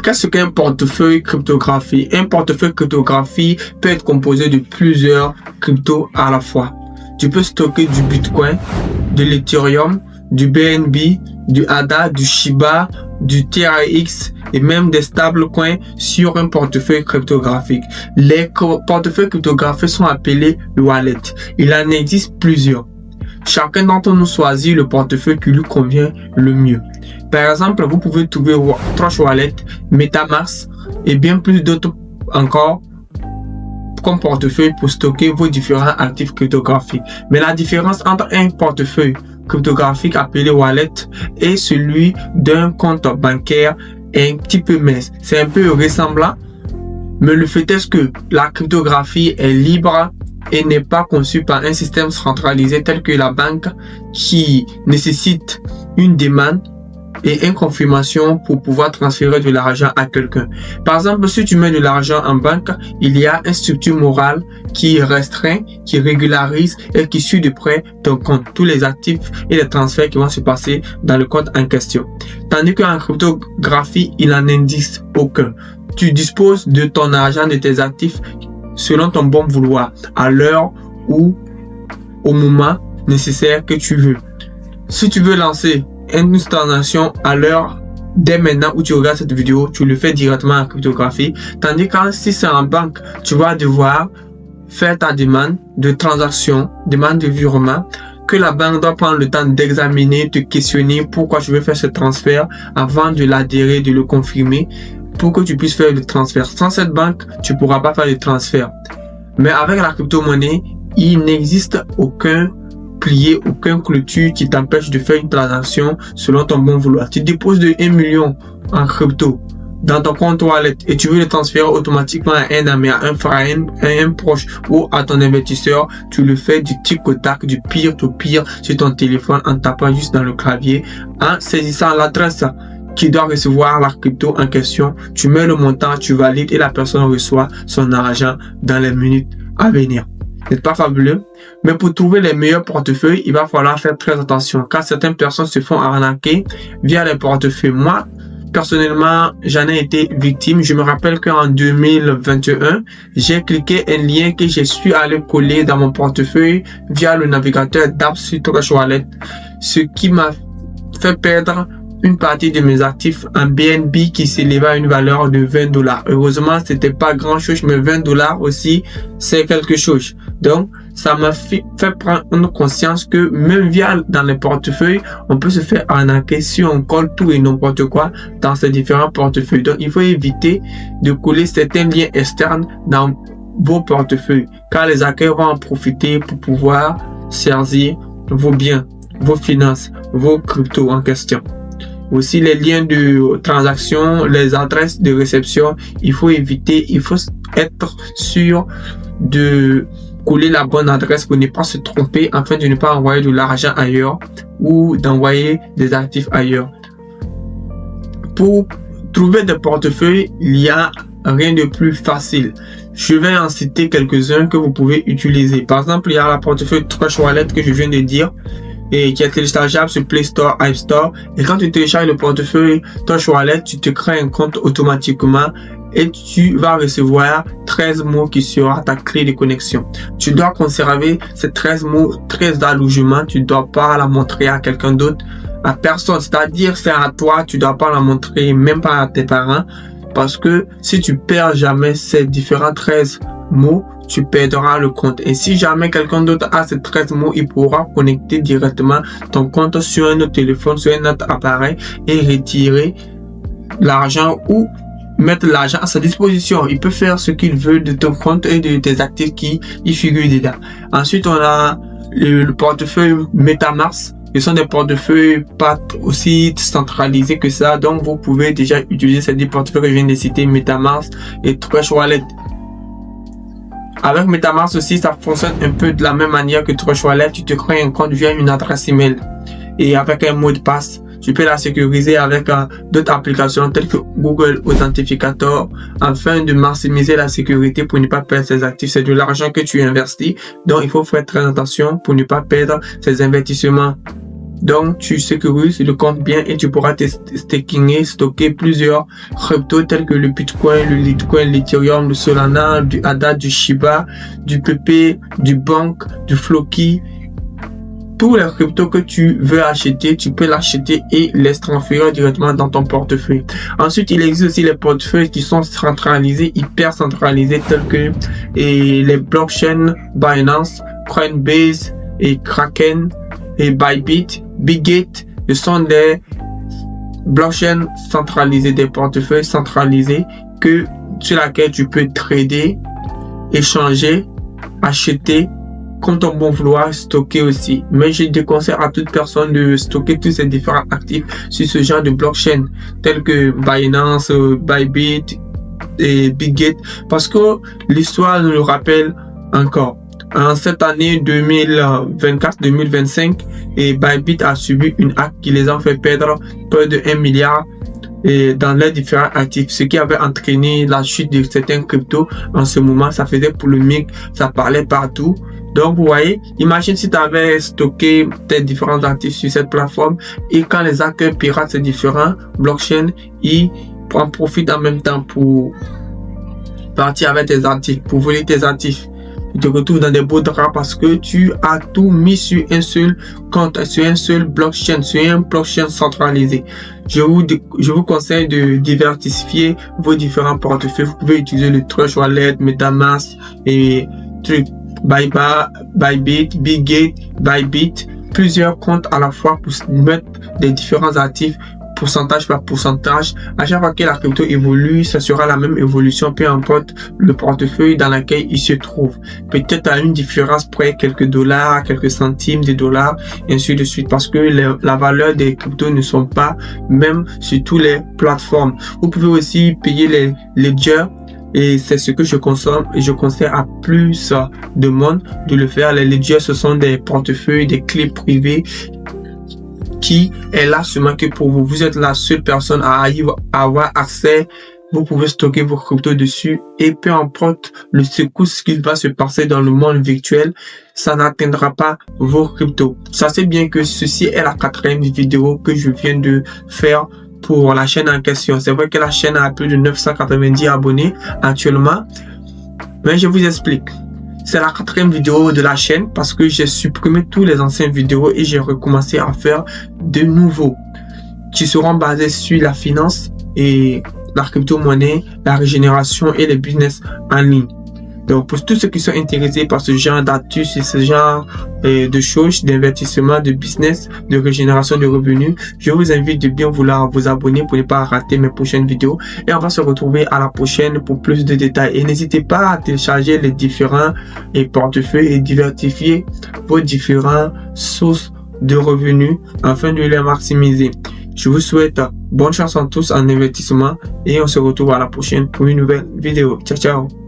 Qu'est-ce qu'un portefeuille cryptographie? Un portefeuille cryptographie peut être composé de plusieurs cryptos à la fois. Tu peux stocker du Bitcoin, de l'Ethereum, du BNB, du ADA, du Shiba, du TRX et même des stablecoins sur un portefeuille cryptographique. Les portefeuilles cryptographiques sont appelés wallets. Il en existe plusieurs. Chacun d'entre nous choisit le portefeuille qui lui convient le mieux. Par exemple, vous pouvez trouver Trust Wallet, MetaMask et bien plus d'autres encore comme portefeuille pour stocker vos différents actifs cryptographiques. Mais la différence entre un portefeuille cryptographique appelé wallet et celui d'un compte bancaire est un petit peu mince. C'est un peu ressemblant, mais le fait est que la cryptographie est libre et n'est pas conçue par un système centralisé tel que la banque qui nécessite une demande et une confirmation pour pouvoir transférer de l'argent à quelqu'un. Par exemple, si tu mets de l'argent en banque, il y a une structure morale qui restreint, qui régularise et qui suit de près ton compte, tous les actifs et les transferts qui vont se passer dans le compte en question. Tandis qu'en cryptographie, il n'en existe aucun. Tu disposes de ton argent, de tes actifs selon ton bon vouloir, à l'heure ou au moment nécessaire que tu veux. Si tu veux lancer une transaction à l'heure, dès maintenant où tu regardes cette vidéo, tu le fais directement en cryptographie. Tandis que si c'est en banque, tu vas devoir faire ta demande de transaction, demande de virement, que la banque doit prendre le temps d'examiner, de questionner pourquoi tu veux faire ce transfert avant de l'adhérer, de le confirmer, pour que tu puisses faire le transfert. Sans cette banque, tu ne pourras pas faire le transfert. Mais avec la crypto-monnaie, il n'existe aucun plié, aucun clôture qui t'empêche de faire une transaction selon ton bon vouloir. Tu déposes de 1 million en crypto dans ton compte wallet et tu veux le transférer automatiquement à un ami, à un frère, à un proche ou à ton investisseur, tu le fais du tic au tac, du peer-to-peer sur ton téléphone en tapant juste dans le clavier, en saisissant l'adresse qui doit recevoir la crypto en question. Tu mets le montant, tu valides et la personne reçoit son argent dans les minutes à venir. C'est pas fabuleux, mais pour trouver les meilleurs portefeuilles, il va falloir faire très attention car certaines personnes se font arnaquer via les portefeuilles. Moi, personnellement, j'en ai été victime. Je me rappelle qu'en 2021, j'ai cliqué un lien que je suis allé coller dans mon portefeuille via le navigateur d'apps sur Trust Wallet, ce qui m'a fait perdre une partie de mes actifs en BNB qui s'élevait à une valeur de 20 $. Heureusement, c'était pas grand chose, mais 20 $ aussi, c'est quelque chose. Donc, ça m'a fait prendre conscience que même via dans les portefeuilles, on peut se faire arnaquer si on colle tout et n'importe quoi dans ces différents portefeuilles. Donc, il faut éviter de coller certains liens externes dans vos portefeuilles, car les hackers vont en profiter pour pouvoir saisir vos biens, vos finances, vos cryptos en question. Aussi les liens de transaction, les adresses de réception, il faut éviter, il faut être sûr de coller la bonne adresse pour ne pas se tromper afin de ne pas envoyer de l'argent ailleurs ou d'envoyer des actifs ailleurs. Pour trouver des portefeuilles, il y a rien de plus facile. Je vais en citer quelques-uns que vous pouvez utiliser. Par exemple, il y a la portefeuille Trust Wallet que je viens de dire, et qui est téléchargeable sur Play Store, App Store. Et quand tu télécharges le portefeuille Trust Wallet, tu te crées un compte automatiquement et tu vas recevoir 13 mots qui sera ta clé de connexion. Tu dois conserver ces 13 mots, 13 allogements. Tu ne dois pas la montrer à quelqu'un d'autre, à personne. C'est-à-dire, c'est à toi, tu ne dois pas la montrer même pas à tes parents. Parce que si tu perds jamais ces différents 13 mots, tu perdras le compte. Et si jamais quelqu'un d'autre a ces 13 mots, il pourra connecter directement ton compte sur un autre téléphone, sur un autre appareil et retirer l'argent ou mettre l'argent à sa disposition. Il peut faire ce qu'il veut de ton compte et de tes actifs qui y figurent dedans. Ensuite, on a le portefeuille MetaMask. Ce sont des portefeuilles pas aussi centralisés que ça. Donc, vous pouvez déjà utiliser ces deux portefeuilles que je viens de citer, MetaMask et Trust Wallet. Avec MetaMask aussi, ça fonctionne un peu de la même manière que Trust Wallet. Tu te crées un compte via une adresse email et avec un mot de passe. Tu peux la sécuriser avec d'autres applications telles que Google Authenticator afin de maximiser la sécurité pour ne pas perdre ses actifs. C'est de l'argent que tu investis. Donc, il faut faire très attention pour ne pas perdre ses investissements. Donc, tu sécurises le compte bien et tu pourras stocker plusieurs cryptos tels que le Bitcoin, le Litecoin, l'Ethereum, le Solana, du ADA, du Shiba, du PP, du Bonk, du Floki. Tous les cryptos que tu veux acheter, tu peux l'acheter et les transférer directement dans ton portefeuille. Ensuite, il existe aussi les portefeuilles qui sont centralisés, hyper centralisés, tels que les blockchains Binance, Coinbase et Kraken et Bybit, Bitget. Ce sont des blockchains centralisés, des portefeuilles centralisés sur lesquels tu peux trader, échanger, acheter, comme ton bon vouloir, stocker aussi. Mais je déconseille à toute personne de stocker tous ces différents actifs sur ce genre de blockchain, tels que Binance, Bybit et Bitget, parce que l'histoire nous le rappelle encore. En cette année 2024-2025, Bybit a subi une hack qui les a fait perdre près de 1 milliard dans les différents actifs, ce qui avait entraîné la chute de certains cryptos. En ce moment, ça faisait polémique, ça parlait partout. Donc, vous voyez, imagine si tu avais stocké tes différents actifs sur cette plateforme et quand les hackers piratent ces différents blockchains, ils en profitent en même temps pour partir avec tes actifs, pour voler tes actifs. Tu te retrouves dans des beaux draps parce que tu as tout mis sur un seul compte, sur un seul blockchain, sur un blockchain centralisé. Je vous conseille de diversifier vos différents portefeuilles. Vous pouvez utiliser le Trust Wallet, MetaMask et Bybit, Bitget, Bybit, plusieurs comptes à la fois pour mettre des différents actifs pourcentage par pourcentage. À chaque fois que la crypto évolue, ça sera la même évolution, peu importe le portefeuille dans lequel il se trouve. Peut-être à une différence près, quelques dollars, quelques centimes de dollars, et ainsi de suite, parce que la valeur des cryptos ne sont pas même sur toutes les plateformes. Vous pouvez aussi payer les ledgers. Et c'est ce que je consomme et je conseille à plus de monde de le faire. Les ledgers, ce sont des portefeuilles, des clés privées qui est là seulement que pour vous. Vous êtes la seule personne à avoir accès. Vous pouvez stocker vos cryptos dessus et peu importe le secousse qui va se passer dans le monde virtuel, ça n'atteindra pas vos cryptos. Sachez bien que ceci est la 4e vidéo que je viens de faire pour la chaîne en question. C'est vrai que la chaîne a plus de 990 abonnés actuellement, mais je vous explique. C'est la 4e vidéo de la chaîne parce que j'ai supprimé tous les anciennes vidéos et j'ai recommencé à faire de nouveaux qui seront basés sur la finance et la crypto-monnaie, la régénération et les business en ligne. Donc, pour tous ceux qui sont intéressés par ce genre d'astuces et ce genre de choses, d'investissement, de business, de régénération de revenus, je vous invite de bien vouloir vous abonner pour ne pas rater mes prochaines vidéos. Et on va se retrouver à la prochaine pour plus de détails. Et n'hésitez pas à télécharger les différents portefeuilles et diversifier vos différentes sources de revenus afin de les maximiser. Je vous souhaite bonne chance à tous en investissement et on se retrouve à la prochaine pour une nouvelle vidéo. Ciao, ciao!